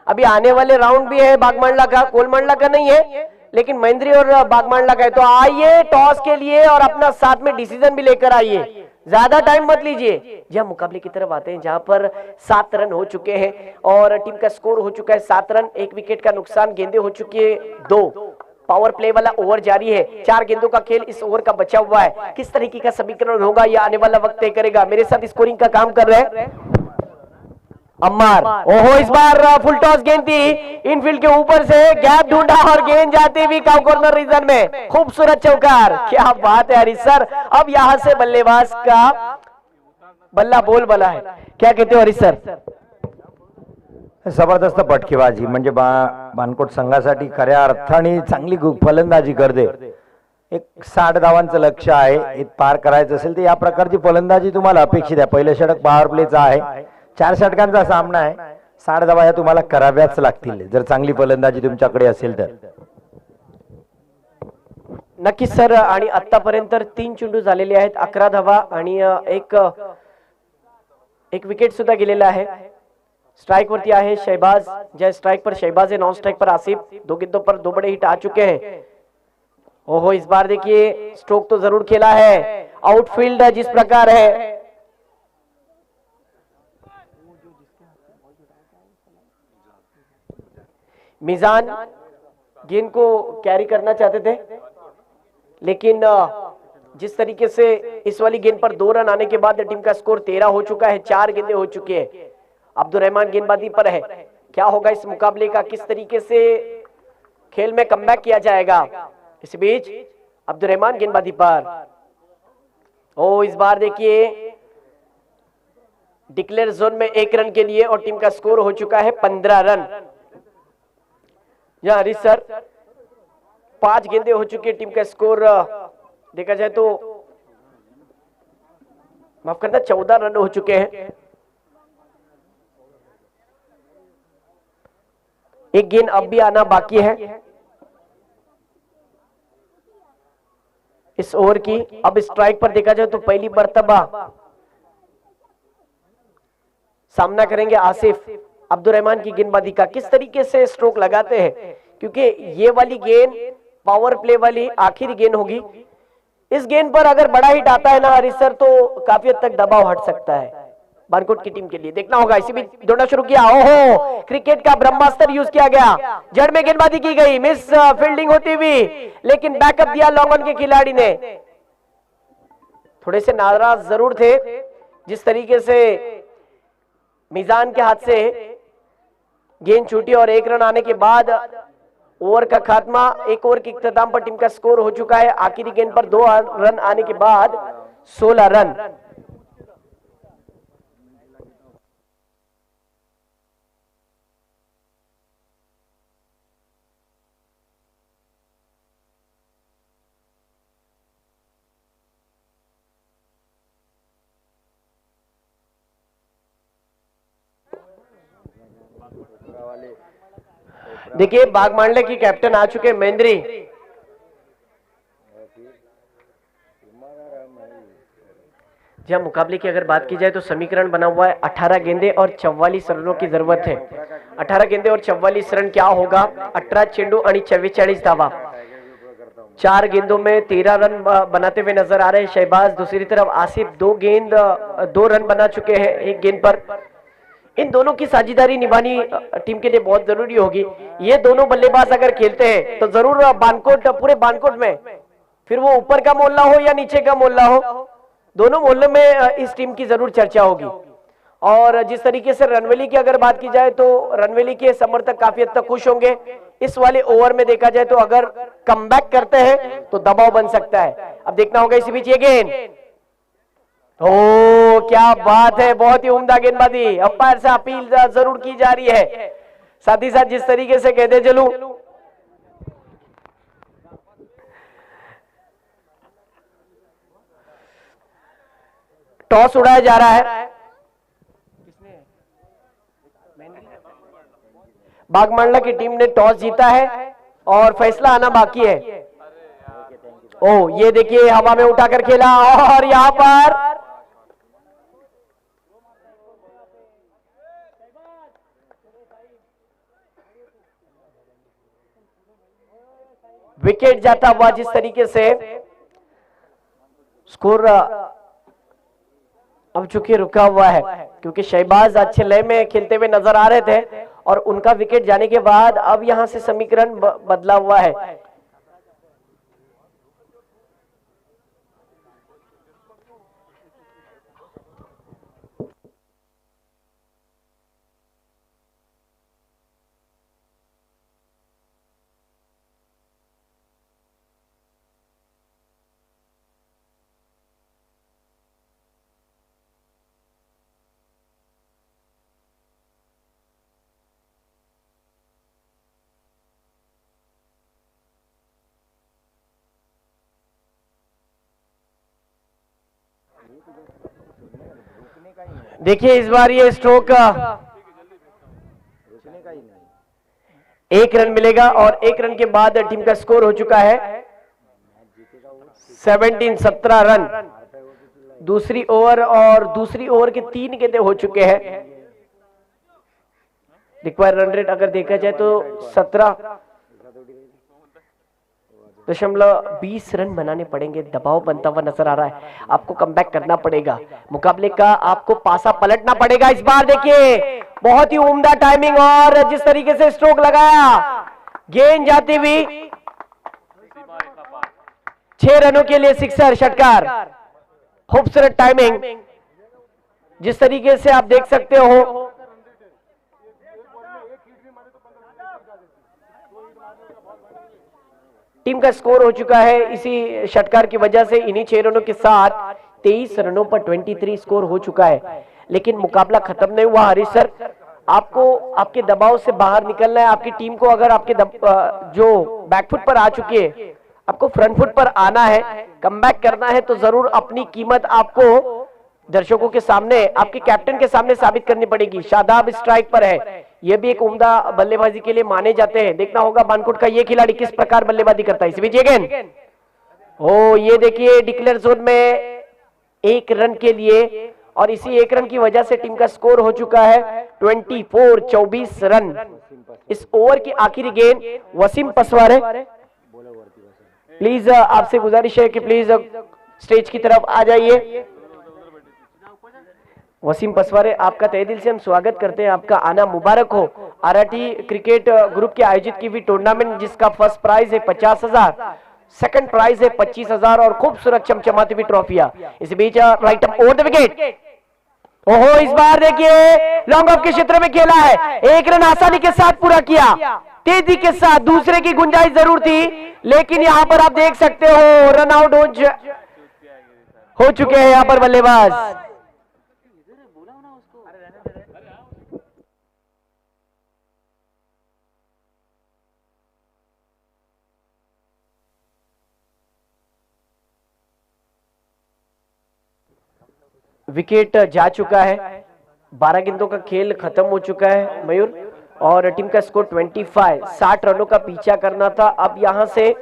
अभी आने वाले राउंड भी है बागमांडला का, कोलमांडला का नहीं है लेकिन महेंद्री और बागमांडला का है। तो आइए टॉस के लिए और अपना साथ में डिसीजन भी लेकर आइए, ज्यादा टाइम मत लीजिए। जहां मुकाबले की तरफ आते हैं जहां पर 7 रन हो चुके हैं और टीम का स्कोर हो चुका है 7 रन, 1 विकेट का नुकसान, गेंदें हो चुकी है 2, पावर प्ले वाला ओवर जारी है, 4 गेंदों का खेल इस ओवर का बचा हुआ है। किस तरीके का समीकरण होगा यह आने वाला वक्त तय करेगा। मेरे साथ स्कोरिंग का काम कर रहे हैं अम्मार। ओहो इस बार फुल टॉस गेंद थी, इनफील्ड के ऊपर से गैप ढूंढा और गेंद जाती हुई काउ कॉर्नर रीजन में, खूबसूरत चौकार, क्या बात है हरीश सर। अब यहां से बल्लेबाज का बल्ला बोल बला है, क्या कहते हो हरीश सर? जबरदस्त फटकेबाजी म्हणजे बानकोट संघासाठी खऱ्या अर्थाने चांगली फलंदाजी करते. एक 60 धावांचं लक्ष आहे, हे पार करायचं असेल तर या प्रकारची फलंदाजी तुम्हाला अपेक्षित आहे. पहिलं षटक पॉवर प्लेचं आहे, 4 षटकांचा सामना आहे. 60 धावा या तुम्हाला कराव्याच लागतील जर चांगली फलंदाजी तुमच्याकडे असेल तर. नक्कीच सर. आणि आतापर्यंत 3 चेंडू झालेले आहेत, 11 धावा आणि एक विकेट सुद्धा गेलेला आहे. स्ट्राइक वरती आहे शहबाज, जय स्ट्राइक पर शहबाज है, नॉन स्ट्राइक पर आसिफ. 2 गेंदों पर 2 बड़े हिट आ चुके हैं. ओहो, इस बार देखिए स्ट्रोक तो जरूर खेला है. आउटफील्ड जिस प्रकार है, मिजान गेंद को कैरी करना चाहते थे, लेकिन जिस तरीके से इस वाली गेंद पर 2 रन आने के बाद टीम का स्कोर 13 हो चुका है. 4 गेंदें हो चुकी है. अब्दुल रहमान गेंदबाजी पर है. क्या होगा इस मुकाबले का, किस तरीके से खेल में कमबैक किया जाएगा. इस बीच अब्दुल रहमान गेंदबाजी पर. ओ, इस बार देखिए डिक्लेयर जोन में 1 रन के लिए और टीम का स्कोर हो चुका है 15 रन. या हरीश सर, 5 गेंदें हो चुकी है. टीम का स्कोर देखा जाए तो माफ करना 14 रन हो चुके हैं. एक गेंद अब भी आना बाकी है इस ओवर की. अब स्ट्राइक पर देखा जाए तो पहली मर्तबा सामना करेंगे आसिफ. अब्दुल रहमान की गेंदबाजी का किस तरीके से स्ट्रोक लगाते हैं, क्योंकि ये वाली गेंद पावर प्ले वाली आखिरी गेंद होगी. इस गेंद पर अगर बड़ा हिट आता है ना हरीश सर, तो काफी हद तक दबाव हट सकता है बानकोट की टीम के लिए. देखना होगा. इसी बीच दौड़ना शुरू किया. ओहो, क्रिकेट का ब्रह्मास्त्र यूज किया गया. जड़ में गेंदबाजी की गई, मिस फील्डिंग होती हुई, लेकिन बैकअप दिया लॉन्ग ऑन के खिलाड़ी ने. थोड़े से नाराज जरूर थे जिस तरीके से मिजान के हाथ से गेंद छूटी और 1 रन आने के बाद ओवर का खात्मा. 1 ओवर के इख्तिताम पर टीम का स्कोर हो चुका है आखिरी गेंद पर 2 रन आने के बाद 16 रन. देखिए बागमांडले की कैप्टन आ चुके महेंद्री. जब मुकाबले की अगर बात की जाए तो समीकरण बना हुआ है 18 गेंदे और 44 रनों की जरूरत है. 18 गेंदे और 44 रन क्या होगा. 18 चेंडू आणि 44 धावा. 4 गेंदों में 13 रन बनाते हुए नजर आ रहे हैं शहबाज. दूसरी तरफ आसिफ 2 रन बना चुके हैं 1 गेंद पर. इन दोनों की साझेदारी निभानी टीम के लिए बहुत जरूरी होगी. ये दोनों बल्लेबाज अगर खेलते हैं तो जरूर बानकोट, पूरे बानकोट में, फिर वो ऊपर का मोहल्ला हो या नीचे का मोहल्ला हो, दोनों मोहल्ले में इस टीम की जरूर चर्चा होगी. और जिस तरीके से रनवेली की अगर बात की जाए तो रनवेली के समर्थक काफी हद तक खुश होंगे. इस वाले ओवर में देखा जाए तो अगर कमबैक करते हैं तो दबाव बन सकता है. अब देखना होगा. इसी बीच ये गेंद, ओ क्या बात है, बहुत ही उम्दा गेंदबाजी. अंपायर से अपील जरूर की जा रही है. साथ ही साथ जिस तरीके से कहते चलूं, टॉस उड़ाया जा रहा है. बागमांडला की टीम ने टॉस जीता है और फैसला आना बाकी है. ओ ये देखिए हवा में उठाकर खेला और यहां पर विकेट जाता हुआ. जिस तरीके से स्कोर अब चूंकि रुका हुआ है क्योंकि शहबाज अच्छे लय में खेलते हुए नजर आ रहे थे और उनका विकेट जाने के बाद अब यहां से समीकरण बदला हुआ है. देखिए इस बार ये स्ट्रोक एक रन मिलेगा और एक रन के बाद टीम का स्कोर हो चुका है 17 रन। दूसरी ओवर और दूसरी ओवर के 3 गेंदें हो चुके हैं। रिक्वायर्ड रन रेट अगर देखा जाए तो 17.20 रन बनाने पड़ेंगे। दबाव बनता हुआ नजर आ रहा है, आपको कमबैक करना पड़ेगा। मुकाबले का आपको पासा पलटना पड़ेगा। इस बार देखिए बहुत ही उम्दा टाइमिंग और जिस तरीके से स्ट्रोक लगाया, गेंद जाती हुई 6 रनों के लिए सिक्सर षटकार। खूबसूरत टाइमिंग, जिस तरीके से आप देख सकते हो। टीम का स्कोर हो चुका है इसी षटकार की वजह से, इन्हीं 6 रनों के साथ 23 रनों पर 23 स्कोर हो चुका है। लेकिन मुकाबला खत्म नहीं हुआ हरीश सर, आपको आपके दबाव से बाहर निकलना है। आपकी टीम को अगर आपके जो बैकफुट पर आ चुकी है, आपको फ्रंट फुट पर आना है, कमबैक करना है, तो जरूर अपनी कीमत आपको दर्शकों के सामने, आपके कैप्टन के सामने साबित करनी पड़ेगी। शादाब स्ट्राइक पर है, यह भी एक उम्दा बल्लेबाजी के लिए माने जाते हैं। देखना होगा बानकोट का ये खिलाड़ी किस प्रकार बल्लेबाजी करता है। इस बीच गेंद, ओ ये देखिए डिक्लेयर जोन में 1 रन के लिए, और इसी 1 रन की वजह से टीम का स्कोर हो चुका है 24 रन। इस ओवर की आखिरी गेंद वसीम पसवारे, प्लीज आपसे गुजारिश है कि प्लीज स्टेज की तरफ आ जाइए। वसीम पसवारे, आपका तहे दिल से हम स्वागत करते हैं, आपका आना मुबारक हो। आरआरटी क्रिकेट ग्रुप के आयोजित की हुई टूर्नामेंट जिसका फर्स्ट प्राइज है 50,000, सेकंड प्राइज है 25,000 और खूबसूरत चमचमाती हुई ट्रॉफियां। इस बीच right up over the wicket, ओहो इस बार देखिए लॉन्ग ऑफ के क्षेत्र में खेला है, 1 रन आसानी के साथ पूरा किया, तेजी के साथ। दूसरे की गुंजाइश जरूर थी, लेकिन यहां पर आप देख सकते हो रन आउट हो चुके हैं यहां पर बल्लेबाज। विकेट जा चुका है, 12 गेंदों का खेल खत्म हो चुका है मयूर, और टीम का स्कोर 25, 60 रनों का पीछा करना था। अब यहां से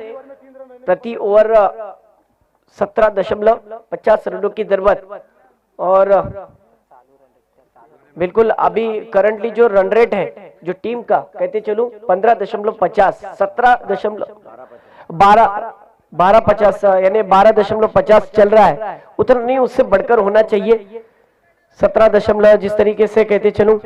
प्रति ओवर 17.50 रनों की जरूरत, और बिल्कुल अभी करंटली जो रन रेट है जो टीम का, कहते चलूं 15.50, 12.50 यानी 12.50 चल रहा है, उतना नहीं, उससे बढ़कर होना चाहिए 17 जिस तरीके से कहते चलूं।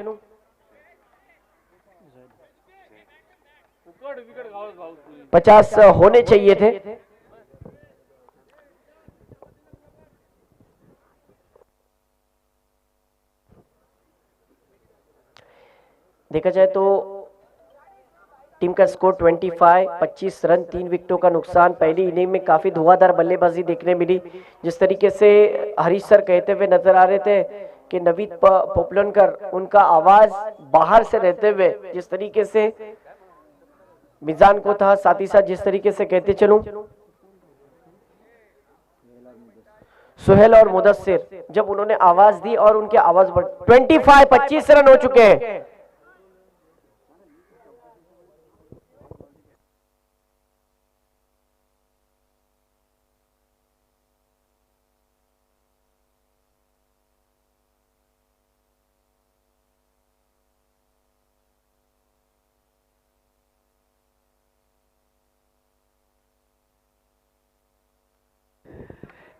पचास होने चाहिए थे। देखा जाए तो टीम का स्कोर 25, 25 रन, 3 विकेटों का नुकसान। पहली इनिंग में काफी धुआंधार बल्लेबाजी देखने मिली। जिस तरीके से हरीश सर कहते हुए नजर आ रहे थे कि नवीद पोपलनकर, उनका आवाज बाहर से रहते हुए जिस तरीके से मिजान को था, साथ ही साथ जिस तरीके से कहते चलूं सुहेल और मुदस्सिर, जब उन्होंने आवाज दी और उनकी आवाज 25, 25 रन हो चुके हैं।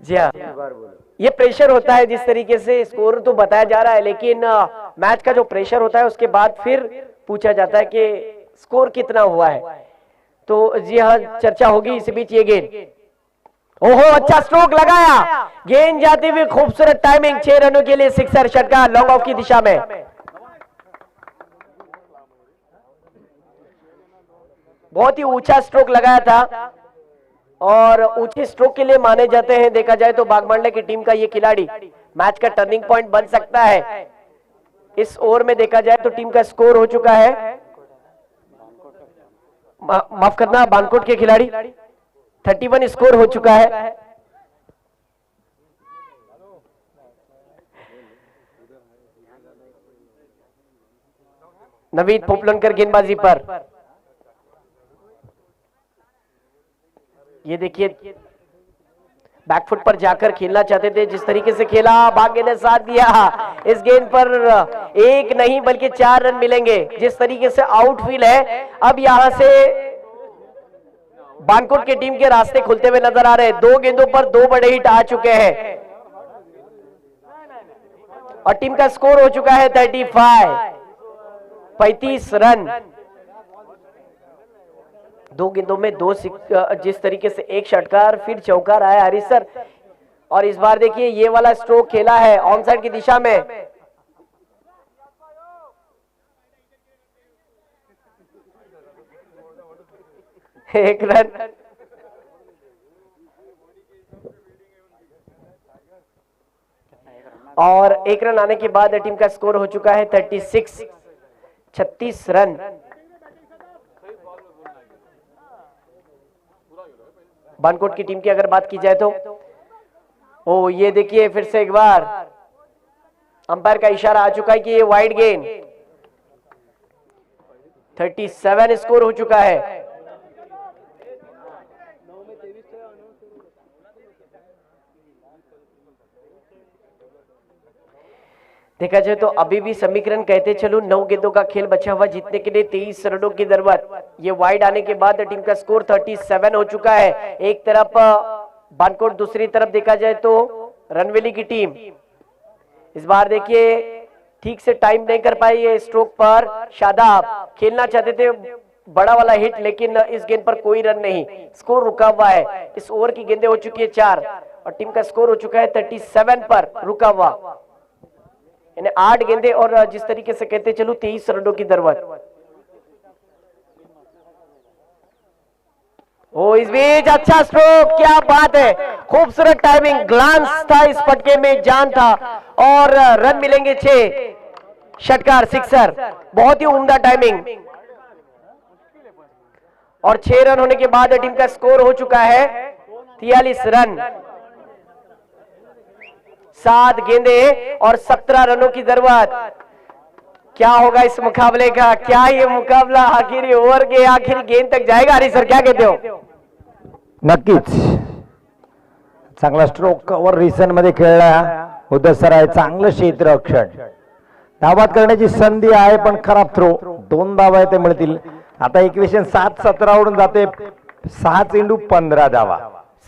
जी हाँ, ये प्रेशर होता है। जिस तरीके से स्कोर तो बताया जा रहा है, लेकिन मैच का जो प्रेशर होता है उसके बाद फिर पूछा जाता है कि स्कोर कितना हुआ है। तो जी हाँ, चर्चा होगी। इसी बीच ये गेंद, ओहो अच्छा स्ट्रोक लगाया, गेंद जाती हुई खूबसूरत टाइमिंग, 6 रनों के लिए सिक्सर षटकार लॉन्ग ऑफ की दिशा में। बहुत ही ऊंचा स्ट्रोक लगाया था और ऊंचे स्ट्रोक के लिए माने जाते हैं। देखा जाए तो बागमांडले की टीम का ये खिलाड़ी मैच का टर्निंग पॉइंट बन सकता है। इस ओवर में देखा जाए तो टीम का स्कोर हो चुका है, माफ करना, बानकोट के खिलाड़ी 31 स्कोर हो चुका है। नवीद पोपलनकर गेंदबाजी पर। ये देखिए बैकफुट पर जाकर खेलना चाहते थे, जिस तरीके से खेला, भाग्य ने साथ दिया। इस गेंद पर एक नहीं बल्कि 4 रन मिलेंगे। जिस तरीके से आउटफील्ड है, अब यहां से बानकोट की टीम के रास्ते खुलते हुए नजर आ रहे हैं। 2 गेंदों पर 2 बड़े हिट आ चुके हैं और टीम का स्कोर हो चुका है 35 रन। 2 गेंदों में 2 जिस तरीके से एक षटकार, फिर चौका रहा है हरीश सर। और इस बार देखिए ये वाला स्ट्रोक खेला है ऑन साइड की दिशा में। एक रन। और 1 रन आने के बाद टीम का स्कोर हो चुका है 36 रन। बानकोट की टीम की अगर बात की जाए तो ओ ये देखिए फिर से एक बार अंपायर का इशारा आ चुका है कि ये वाइड गेंद। 37 स्कोर हो चुका है। देखा जाए तो अभी भी समीकरण कहते चलो 9 गेंदों का खेल बचा हुआ, जीतने के लिए 23 रनों की जरूरत। ये वाइड आने के बाद टीम का स्कोर 37 हो चुका है। एक तरफ बानकोट, दूसरी तरफ देखा जाए तो रनवेली की टीम। इस बार देखिए ठीक से टाइम नहीं कर पाई ये स्ट्रोक पर। शादाब खेलना चाहते थे बड़ा वाला हिट, लेकिन इस गेंद पर कोई रन नहीं, स्कोर रुका हुआ है। इस ओवर की गेंदें हो चुकी है 4 और टीम का स्कोर हो चुका है 37 पर रुका हुआ। यानी 8 गेंदे और जिस तरीके से कहते चलो 23 रनों की जरूरत। ओ इस बीच अच्छा स्ट्रोक, क्या बात है, खूबसूरत टाइमिंग, ग्लांस था इस पटके में, जान था और रन मिलेंगे 6। षटकार, सिक्सर, बहुत ही उम्दा टाइमिंग। और 6 रन होने के बाद टीम का स्कोर हो चुका है 43 रन। 7 गेंदे और 17 रनों की जरूरत। क्या होगा इस मुकाबले का? क्या ये मुकाबला आखिरी ओवर के आखिरी गेंद तक जाएगा? हरी सर क्या कहते हो? नक्कीच चांगला स्ट्रोक कव्हर रिसन मध्ये खेळला उदयसराय, चांगलं क्षेत्ररक्षण, धावबाद करण्याची संधी आहे पण खराब थ्रो, 2 धावा ते मिळतील. आता इक्वेशन 7-17 वरून जाते, 6 चेंडू 15 धावा.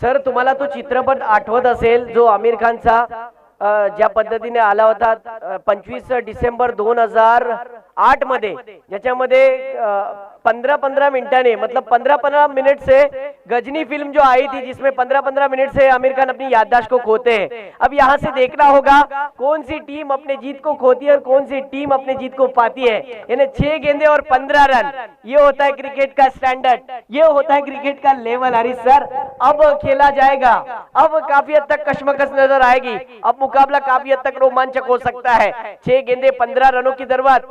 सर तुम्हाला तो चित्रपट आठवत असेल जो आमिर खानचा ज्या पद्धतीने आला होता 25 डिसेंबर 2008 मध्ये, ज्याच्यामध्ये 15-15 मिनटाने मतलब 15-15 मिनट से गजनी फिल्म जो आई थी, जिसमें 15-15 मिनट से आमिर खान अपनी याददाश्त को खोते हैं। अब यहाँ से देखना होगा कौन सी टीम अपने जीत को खोती है और कौन सी टीम अपने जीत को पाती है। यानी 6 गेंदे और 15 रन, ये होता है क्रिकेट का स्टैंडर्ड, ये होता है क्रिकेट का लेवल। हरीश सर अब खेला जाएगा, अब काफी हद तक कशमकश नजर आएगी, अब मुकाबला काफी हद तक रोमांचक हो सकता है। 6 गेंदे 15 रनों की जरूरत।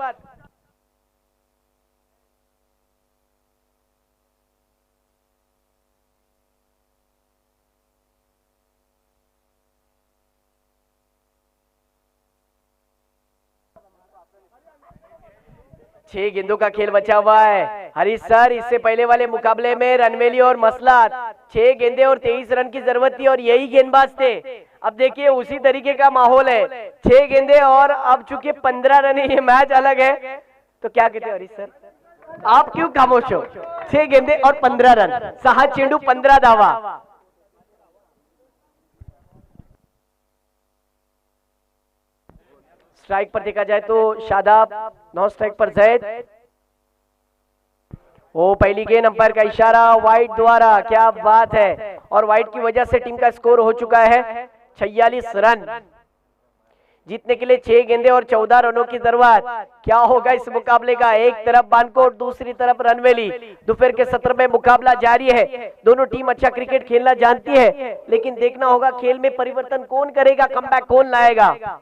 छह गेंदों का खेल बचा हुआ है। हरीश सर इससे पहले वाले मुकाबले में रनवेली और मसलात 6 गेंदे और 23 रन की जरूरत थी और यही गेंदबाज थे। अब देखिए उसी तरीके का माहौल है, 6 गेंदे और अब चूंकि 15 रन है, ये मैच अलग है। तो क्या कहते हैं हरीश सर, आप क्यों खामोश हो? 6 गेंदे और 15 रन, 6 चेंडू 15 धावा। स्ट्राइक पर देखा जाए तो शादाब, नॉन स्ट्राइक पर जैद। वो पहली गेंद, अंपायर का इशारा वाइड द्वारा, क्या बात है। और वाइड की वजह से टीम का स्कोर हो चुका है 46 रन। जीतने के लिए 6 गेंदे और 14 रनों की जरूरत। क्या होगा इस मुकाबले का? एक तरफ बानकोट, दूसरी तरफ रनवेली। दोपहर के सत्र में मुकाबला जारी है। दोनों टीम अच्छा क्रिकेट खेलना जानती है, लेकिन देखना होगा खेल में परिवर्तन कौन करेगा, कमबैक कौन लाएगा।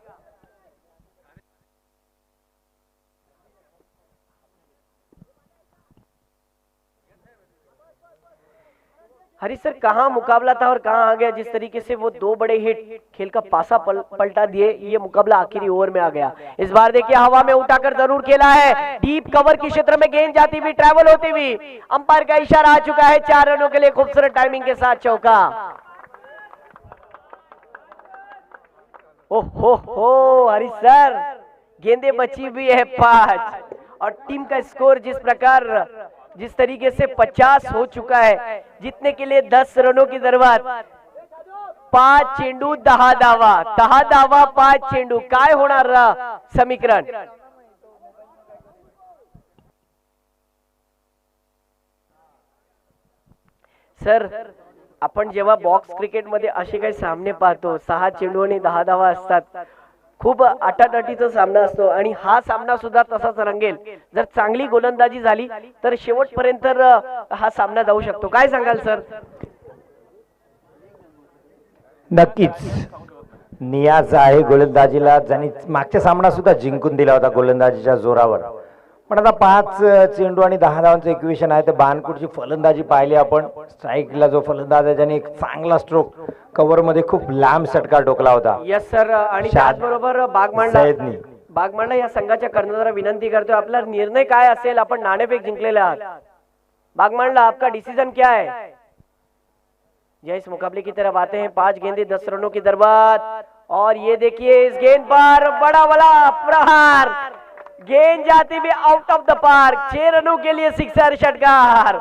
हरीश सर कहाँ मुकाबला था और कहाँ आ गया, जिस तरीके से वो दो बड़े हिट खेल का पासा पलटा दिए, ये मुकाबला आखिरी ओवर में आ गया। इस बार देखिए हवा में उठाकर जरूर खेला है, डीप कवर के क्षेत्र में गेंद जाती हुई, ट्रैवल होती हुई, अंपायर का इशारा आ चुका है, 4 रनों के लिए खूबसूरत टाइमिंग के साथ चौका। ओहो हरीश सर, गेंदे बची हुई है 5 और टीम का स्कोर जिस तरीके से 50 हो चुका है, जीतने के लिए 10 रनों की जरूरत। 5 चेंडू 10 धावा, 10 धावा 5 चेंडू, काय होणार समीकरण? सर आपण जेव्हा बॉक्स क्रिकेटमध्ये असे काही सामने पाहतो, 6 चेंडू आणि 10 धावा असतात, खूप अटाटटीचा सामना असतो आणि हा सामना सुद्धा तसाच रंगेल। जर चांगली गोलंदाजी झाली तर शेवटपर्यंत हा सामना जाऊ शकतो। काय सांगाल सर? नक्कीच नियाज आहे गोलंदाजीला, ज्यांनी मागच्या सामना सुद्धा जिंकून दिला होता गोलंदाजीच्या जोरावर, पण आता 5 चेंडू आणि 10 धावांचं इक्वेशन आहे। तर बानकुटची फलंदाजी पाहिली आपण, स्ट्राईकला जो फलंदाज आहे ज्याने एक चांगला स्ट्रोक कव्हर मध्ये खूप लांब षटकार टोकला होता। यस सर, आणि त्याचबरोबर बागमांडा या संघाच्या कर्णधाराला विनंती करतोय, आपला निर्णय काय असेल? आपण नाणेफेक जिंकलेले आहात, बागमांडा आपका डिसीजन क्या है? जय इस मुकाबले की तरफ आते हैं, 5 गेंदे 10 रनों की दरबार, और ये देखिए इस गेंद पर बड़ा वाला प्रहार, गेंद जाती भी आउट ऑफ द पार्क, 6 रनों के लिए सिक्सर षटकार।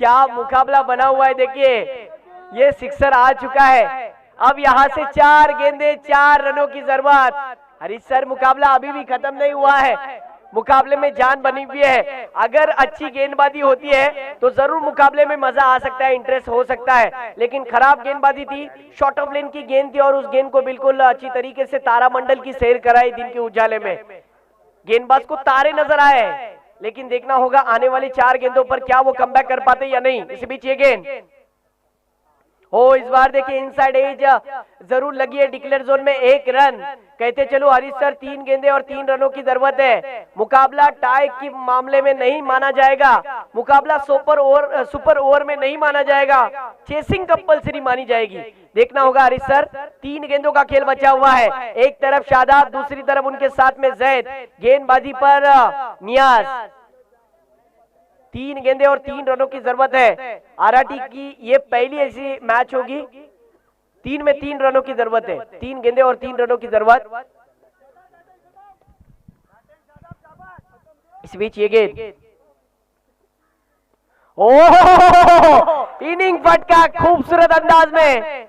क्या मुकाबला बना हुआ है, देखिए ये सिक्सर आ चुका है। अब यहां से 4 गेंदे 4 रनों की जरूरत। हरीश सर मुकाबला अभी भी खत्म नहीं हुआ है, मुकाबले में जान बनी हुई है। अगर अच्छी गेंदबाजी होती है तो जरूर मुकाबले में मजा आ सकता है, इंटरेस्ट हो सकता है, लेकिन खराब गेंदबाजी थी, शॉर्ट ऑफ लेन की गेंद थी और उस गेंद को बिल्कुल अच्छी तरीके से तारामंडल की सैर कराई दिन के उजाले में। गेंदबाज को तारे नजर आए, लेकिन देखना होगा आने वाली 4 गेंदों पर क्या वो कमबैक कर पाते या नहीं। इस बीच ये गेंद इस बार देखिए इनसाइड एज जरूर लगी है, डिक्लेयर जोन में 1 रन। कहते चलो हरीश सर 3 गेंदे और 3 रनों की जरूरत है, मुकाबला टाई के मामले में नहीं माना जाएगा, मुकाबला सुपर ओवर में नहीं माना जाएगा, चेसिंग कंपल्सरी मानी जाएगी। देखना होगा हरीश सर, 3 गेंदों का खेल बचा हुआ है, एक तरफ शादाब, दूसरी तरफ उनके साथ में जैद, गेंदबाजी पर नियाज। 3 गेंदे और 3 रनों की जरूरत है। आरआरटी की ये पहली ऐसी मैच होगी 3 में 3 रनों की जरूरत है, 3 गेंदे और 3 रनों की जरूरत। इस बीच ये गेंद, इनिंग फटका खूबसूरत अंदाज में,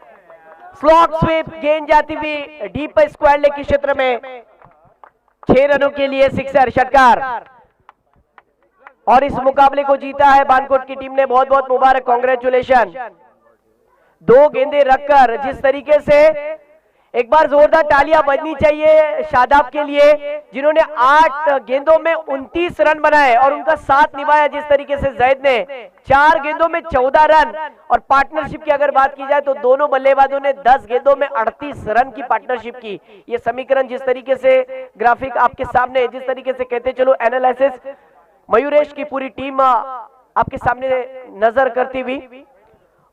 स्लॉट स्वीप, गेंद जाती हुई डीप स्क्वायर लेग के क्षेत्र में, 6 रनों के लिए सिक्सर षटकार। और इस मुकाबले को जीता है बानकोट की टीम ने, बहुत बहुत मुबारक, कांग्रेचुलेशन। 2 गेंदे रखकर जिस तरीके से, एक बार जोरदार तालियां बजनी चाहिए शादाब के लिए, जिन्होंने 8 गेंदों में 29 रन बनाए और उनका साथ निभाया जिस तरीके से जैद ने 4 गेंदों में 14 रन। और पार्टनरशिप की अगर बात की जाए तो दोनों बल्लेबाजों ने 10 गेंदों में 38 रन की पार्टनरशिप की। ये समीकरण जिस तरीके से ग्राफिक आपके सामने, जिस तरीके से कहते चलो एनालिसिस मयूरेश की पूरी टीम आपके सामने नजर करती हुई,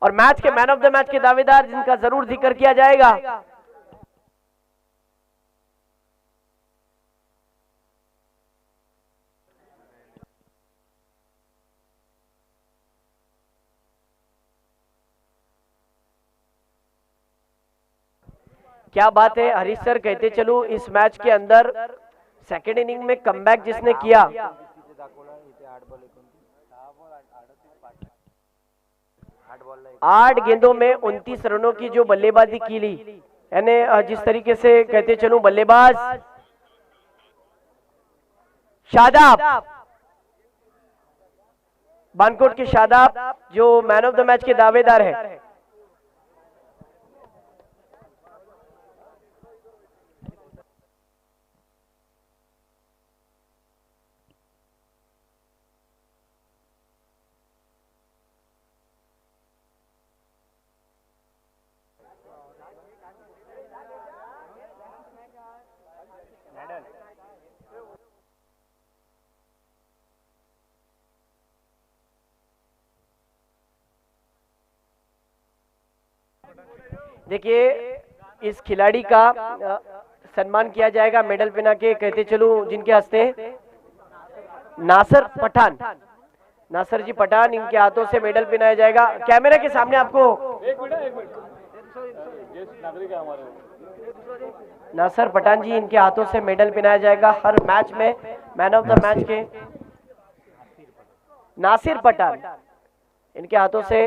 और मैच के मैन ऑफ द मैच के दावेदार जिनका जरूर जिक्र किया जाएगा, क्या बात है हरीश सर। कहते चलो इस मैच के अंदर सेकेंड इनिंग में कमबैक जिसने किया, 8 गेंदों में 29 रनों की जो बल्लेबाजी की ली, यानी जिस तरीके से कहते चलूं बल्लेबाज शादाब, बानकोट के शादाब जो मैन ऑफ द मैच के दावेदार है। देखिए इस खिलाड़ी का सम्मान किया जाएगा मेडल पहना के, कहते चलूं जिनके हस्ते नासिर पठान, नासिर जी पठान, इनके हाथों से मेडल पहनाया जाएगा। कैमरे के सामने आपको नासिर पठान जी, इनके हाथों से मेडल पहनाया जाएगा हर मैच में। मैन ऑफ द मैच के नासिर पठान, इनके हाथों से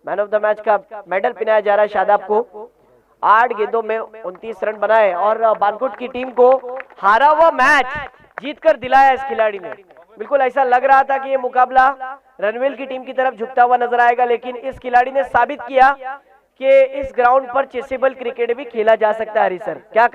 मैन ऑफ द मैच का मेडल पहनाया जा रहा है शादाब को। 8 गेंदों में 29 रन बनाए और बानकोट की टीम को हारा हुआ मैच जीतकर दिलाया इस खिलाड़ी ने। बिल्कुल ऐसा लग रहा था कि ये मुकाबला रणवेल की टीम की तरफ झुकता हुआ नजर आएगा, लेकिन इस खिलाड़ी ने साबित किया कि इस ग्राउंड पर चेसेबल क्रिकेट भी खेला जा सकता है। हरी सर क्या